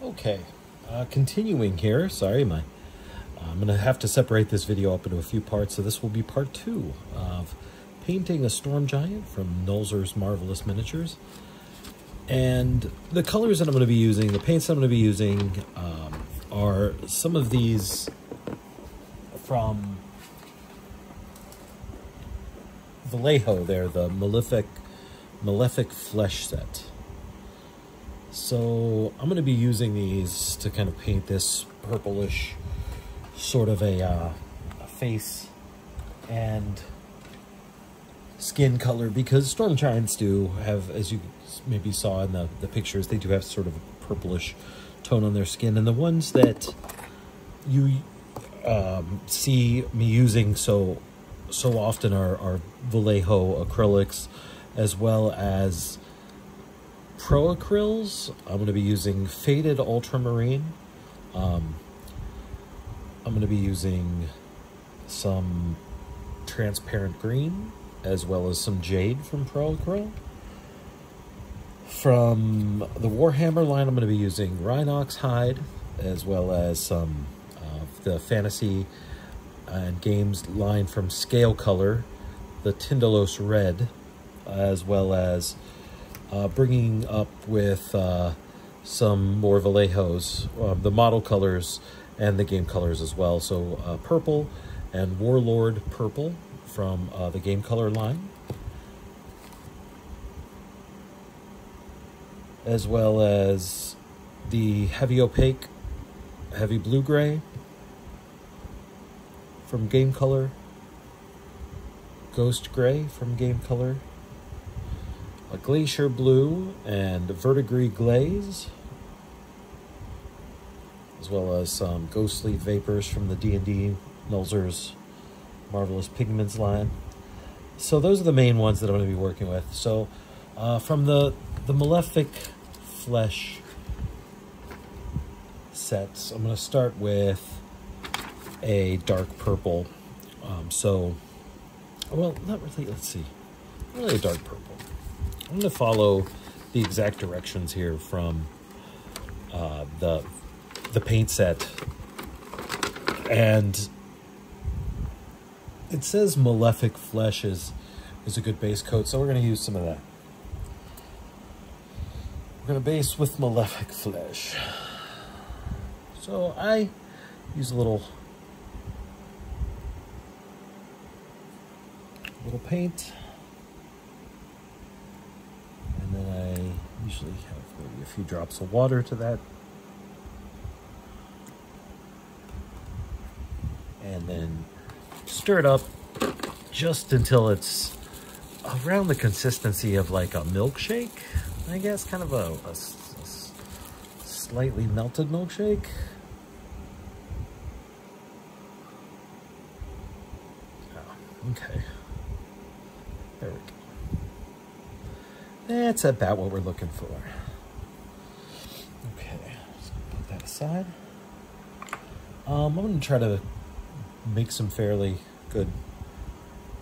Okay, continuing here. Sorry, I'm going to have to separate this video up into a few parts, so this will be part 2 of painting a storm giant from Nolzur's Marvelous Miniatures. And the colors that I'm going to be using, the paints that I'm going to be using, are some of these from Vallejo there, the Malefic Flesh set. So I'm going to be using these to kind of paint this purplish sort of a face and skin color, because storm giants do have, as you maybe saw in the pictures, they do have sort of a purplish tone on their skin. And the ones that you see me using so often are Vallejo acrylics, as well as Pro Acryls. I'm going to be using Faded Ultramarine. I'm going to be using some Transparent Green, as well as some Jade from Pro Acryl. From the Warhammer line, I'm going to be using Rhinox Hide, as well as some of the Fantasy and Games line from Scale Color, the Tindalos Red, as well as bringing up with some more Vallejos, the model colors and the game colors as well. So Purple and Warlord Purple from the Game Color line, as well as the Heavy Opaque, Heavy Blue-Gray from Game Color, Ghost Gray from Game Color, a Glacier Blue and Verdigris Glaze, as well as some Ghostly Vapors from the D&D Nolzur's Marvelous Pigments line. So those are the main ones that I'm going to be working with. So from the Malefic Flesh sets, I'm going to start with a dark purple. Well, not really, let's see, really a dark purple. I'm going to follow the exact directions here from the paint set, and it says Malefic Flesh is a good base coat, so we're going to use some of that. We're going to base with Malefic Flesh. So I use a little paint, and then I usually have maybe a few drops of water to that, and then stir it up just until it's around the consistency of like a milkshake, I guess, kind of a slightly melted milkshake. Oh, okay. There we go. That's about what we're looking for. Okay, so put that aside. I'm going to try to make some fairly good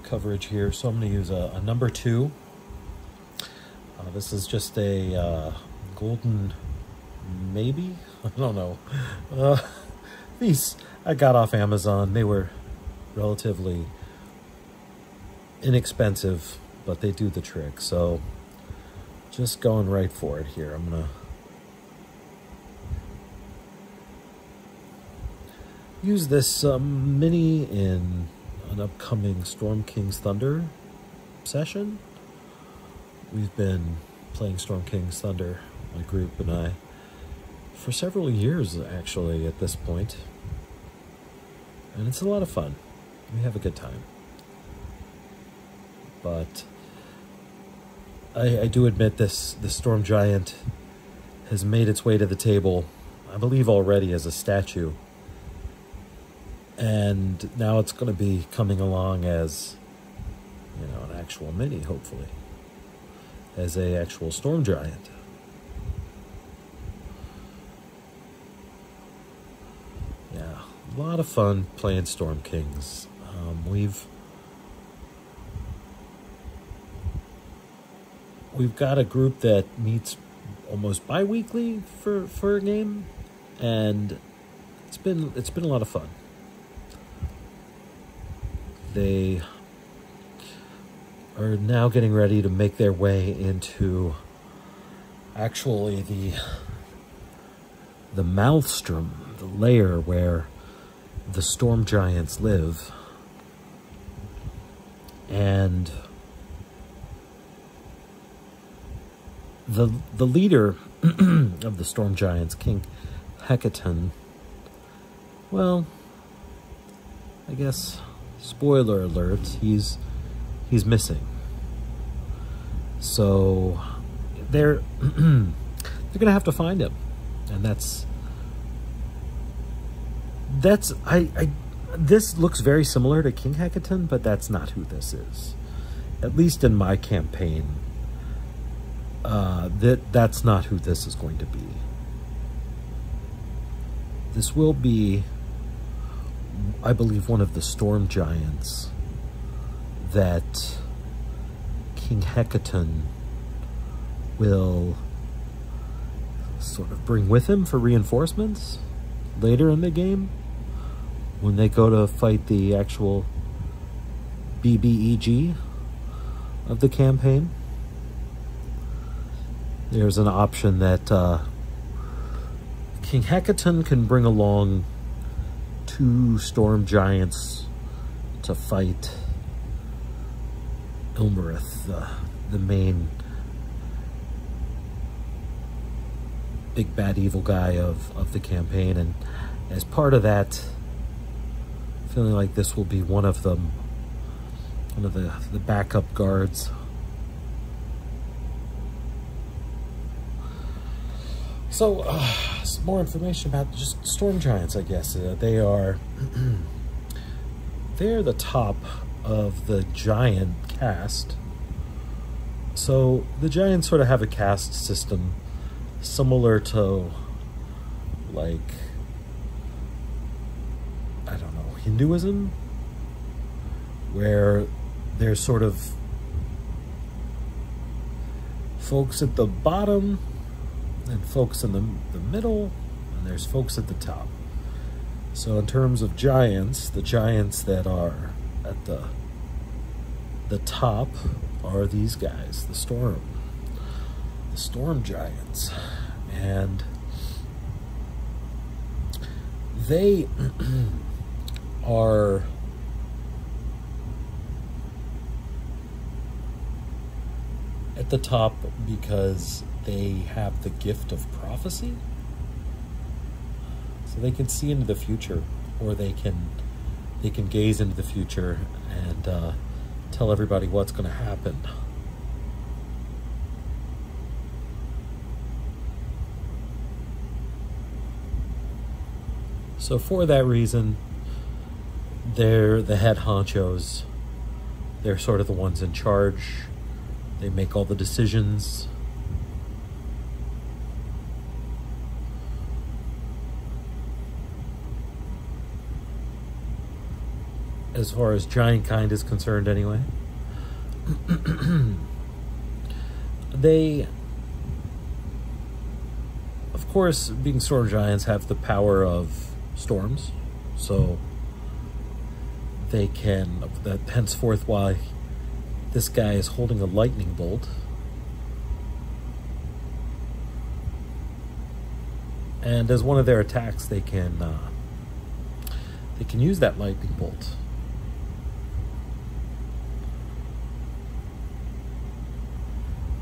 coverage here, so I'm going to use a number 2. This is just a golden maybe? I don't know. These I got off Amazon. They were relatively inexpensive, but they do the trick. So just going right for it here. I'm gonna use this mini in an upcoming Storm King's Thunder session. We've been playing Storm King's Thunder, my group and I, for several years actually at this point, and it's a lot of fun. We have a good time. But I do admit the Storm Giant has made its way to the table, I believe already as a statue. And now it's going to be coming along as, you know, an actual mini, hopefully. As a actual Storm Giant. Yeah, a lot of fun playing Storm Kings. We've got a group that meets almost bi-weekly for a game, and it's been a lot of fun. They are now getting ready to make their way into actually the Maelstrom, the lair where the storm giants live. And the leader of the storm giants, King Hecaton, well, I guess, spoiler alert, he's missing. So they're gonna have to find him, and that's this looks very similar to King Hecaton, but that's not who this is. At least in my campaign, that's not who this is going to be. This will be, I believe, one of the storm giants that King Hecaton will sort of bring with him for reinforcements later in the game when they go to fight the actual BBEG of the campaign. There's an option that King Hecaton can bring along 2 storm giants to fight Ilmarith, the main big bad evil guy of the campaign. And as part of that, feeling like this will be one of them, one of the backup guards. So, some more information about just storm giants, I guess. They're the top of the giant caste. So the giants sort of have a caste system similar to, like, I don't know, Hinduism, where there's sort of folks at the bottom and folks in the middle, and there's folks at the top. So in terms of giants, the giants that are at the top are these guys, the storm giants. And they are at the top because they have the gift of prophecy. So they can see into the future, or they can gaze into the future and tell everybody what's going to happen. So for that reason, they're the head honchos. They're sort of the ones in charge. They make all the decisions. As far as giant kind is concerned, anyway. They, of course, being storm giants, have the power of storms, so they can, henceforth, why this guy is holding a lightning bolt, and as one of their attacks, they can use that lightning bolt.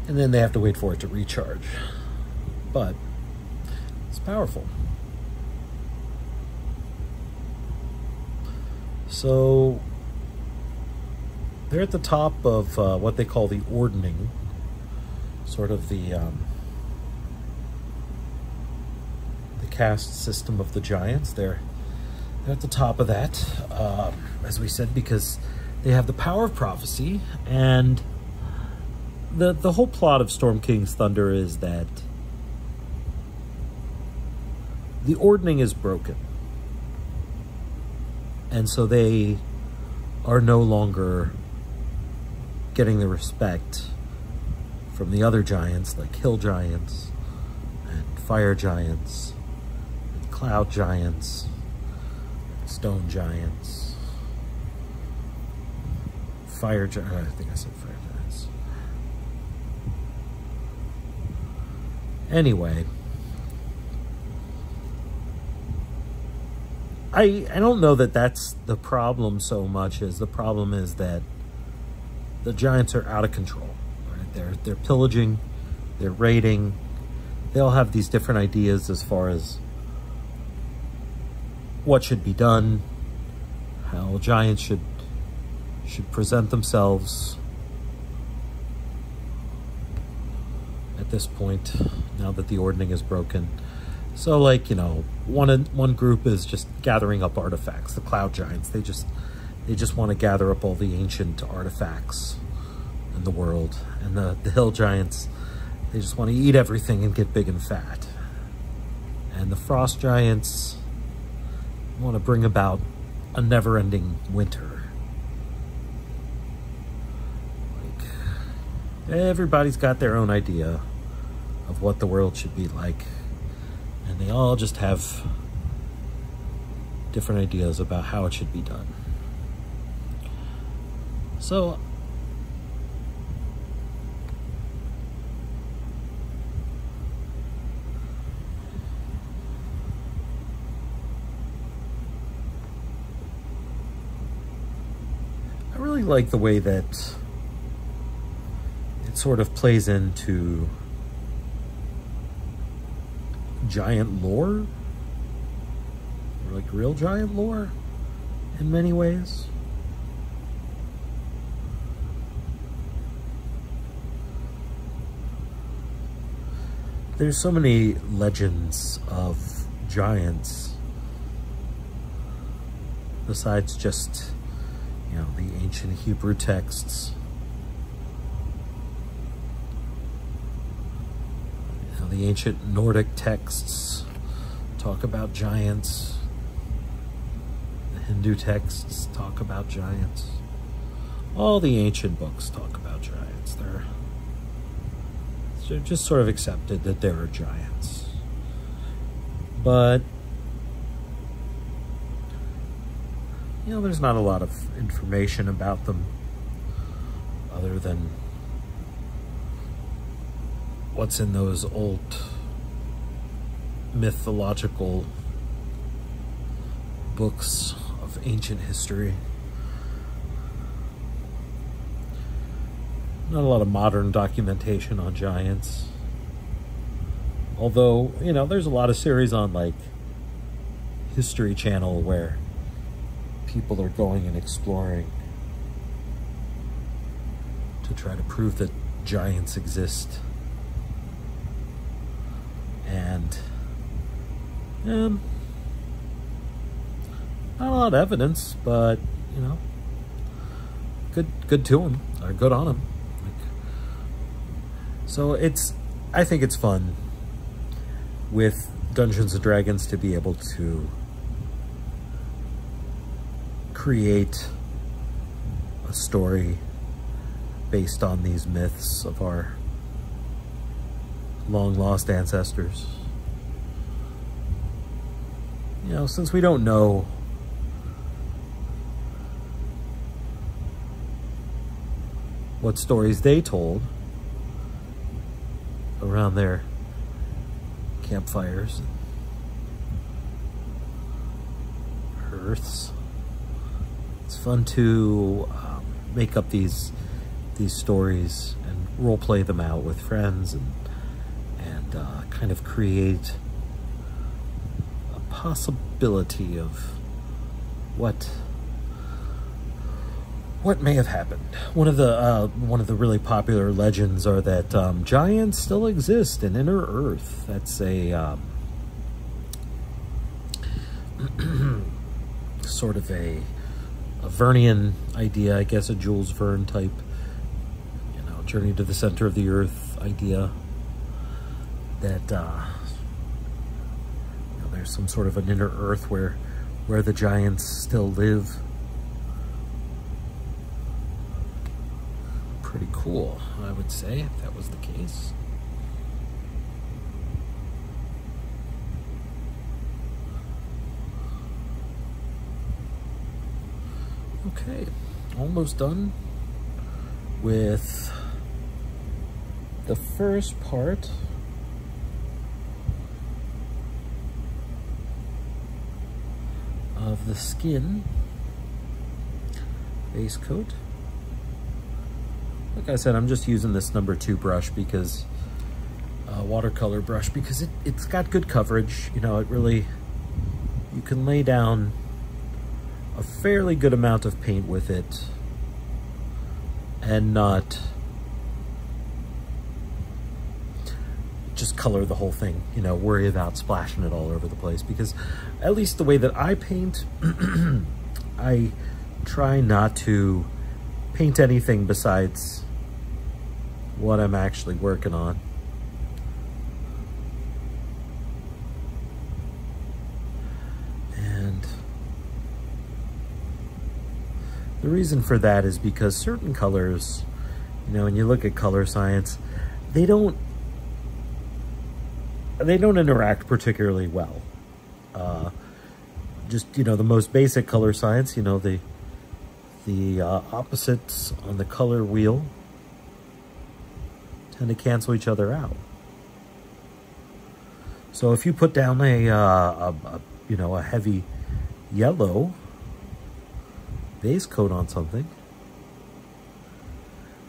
And then they have to wait for it to recharge. But it's powerful. So they're at the top of what they call the ordning, sort of the caste system of the giants. They're at the top of that, as we said, because they have the power of prophecy. And the whole plot of Storm King's Thunder is that the ordning is broken. And so they are no longer getting the respect from the other giants, like hill giants, fire giants, cloud giants, stone giants, I think I said fire giants. Anyway, I don't know that that's the problem so much as the problem is that the giants are out of control. Right? They're pillaging, they're raiding. They all have these different ideas as far as what should be done, how giants should present themselves at this point, now that the ordning is broken. So, like, you know, one group is just gathering up artifacts. The cloud giants, they just want to gather up all the ancient artifacts in the world. And the hill giants, they just want to eat everything and get big and fat. And the frost giants want to bring about a never-ending winter. Like, everybody's got their own idea of what the world should be like. And they all just have different ideas about how it should be done. So, I really like the way that it sort of plays into giant lore, or like real giant lore in many ways. There's so many legends of giants besides just, you know, the ancient Hebrew texts. The ancient Nordic texts talk about giants. The Hindu texts talk about giants. All the ancient books talk about giants. They're just sort of accepted that there are giants. But, you know, there's not a lot of information about them other than what's in those old mythological books of ancient history. Not a lot of modern documentation on giants. Although, you know, there's a lot of series on, like, History Channel where people are going and exploring to try to prove that giants exist. And not a lot of evidence, but, you know, good to them, or good on them. So I think it's fun with Dungeons and Dragons to be able to create a story based on these myths of our long-lost ancestors. You know, since we don't know what stories they told around their campfires and hearths, it's fun to make up these stories and role play them out with friends and kind of create a possibility of what may have happened. One of the really popular legends are that giants still exist in Inner Earth. That's a sort of a Vernian idea, I guess, a Jules Verne type, you know, journey to the center of the earth idea. That you know, there's some sort of an inner earth where the giants still live. Pretty cool, I would say, if that was the case. Okay, almost done with the first part of the skin base coat. Like I said, I'm just using this number 2 brush because watercolor brush because it's got good coverage. You know, it really, you can lay down a fairly good amount of paint with it and not just color the whole thing, you know, worry about splashing it all over the place. Because at least the way that I paint, I try not to paint anything besides what I'm actually working on. And the reason for that is because certain colors, you know, when you look at color science, they don't interact particularly well. Just, you know, the most basic color science, you know, the opposites on the color wheel tend to cancel each other out. So if you put down you know, a heavy yellow base coat on something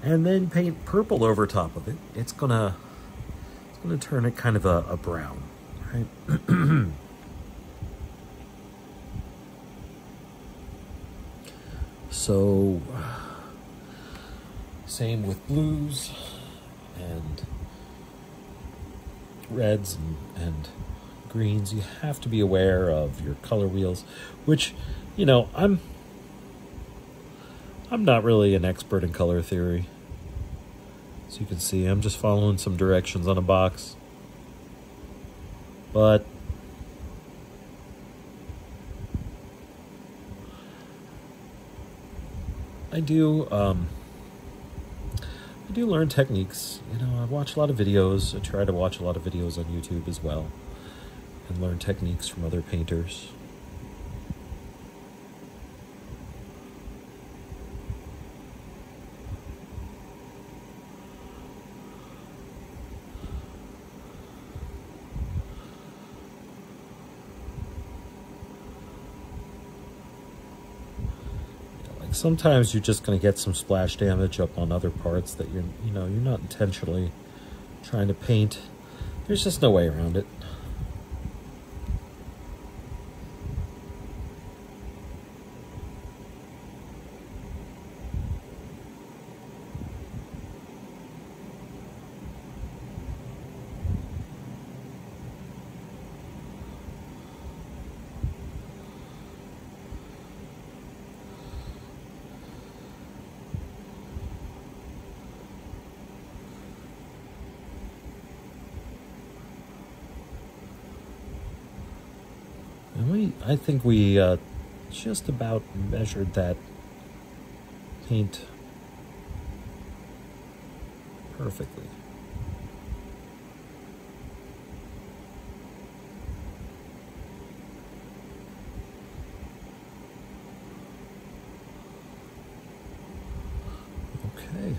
and then paint purple over top of it, it's gonna turn it kind of a brown, right? So, same with blues and reds and greens. You have to be aware of your color wheels, which, you know, I'm not really an expert in color theory. As you can see, I'm just following some directions on a box. But I do learn techniques. You know, I watch a lot of videos. I try to watch a lot of videos on YouTube as well and learn techniques from other painters. Sometimes you're just going to get some splash damage up on other parts that you're not intentionally trying to paint. There's just no way around it. And I think we just about measured that paint perfectly. Okay.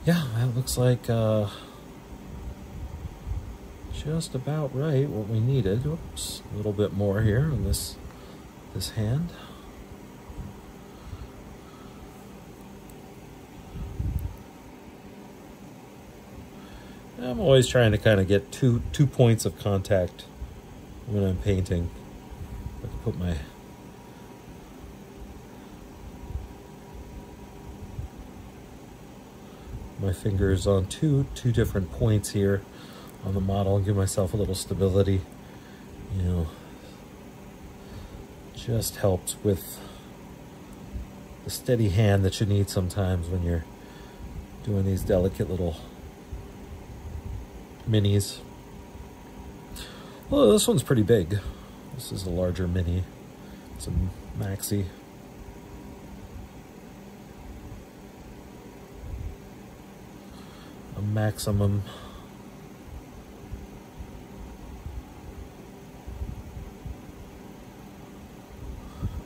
Yeah, that looks like just about right what we needed. Oops, a little bit more here on this hand. I'm always trying to kind of get two points of contact when I'm painting. I can put my fingers on two different points here on the model and give myself a little stability. You know, just helps with the steady hand that you need sometimes when you're doing these delicate little minis. Well, this one's pretty big. This is a larger mini. Some maxi. A maximum.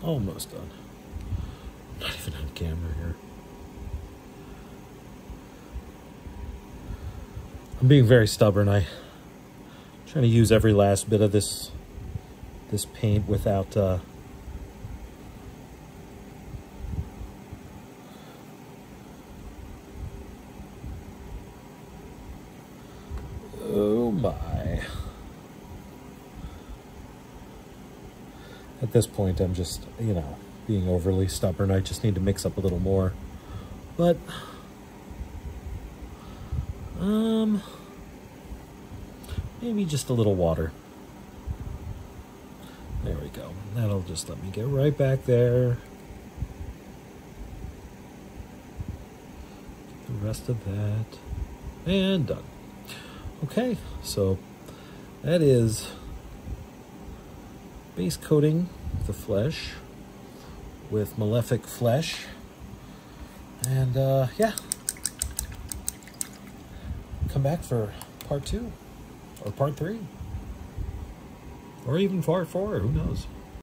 Almost done. Not even on camera here. I'm being very stubborn. I'm trying to use every last bit of this paint without oh my. At this point, I'm just, you know, being overly stubborn. I just need to mix up a little more. But maybe just a little water. There we go. That'll just let me get right back there. Get the rest of that. And done. Okay, so that is base coating the flesh with Malefic Flesh. And yeah. Come back for part 2 or part 3 or even part 4, who knows.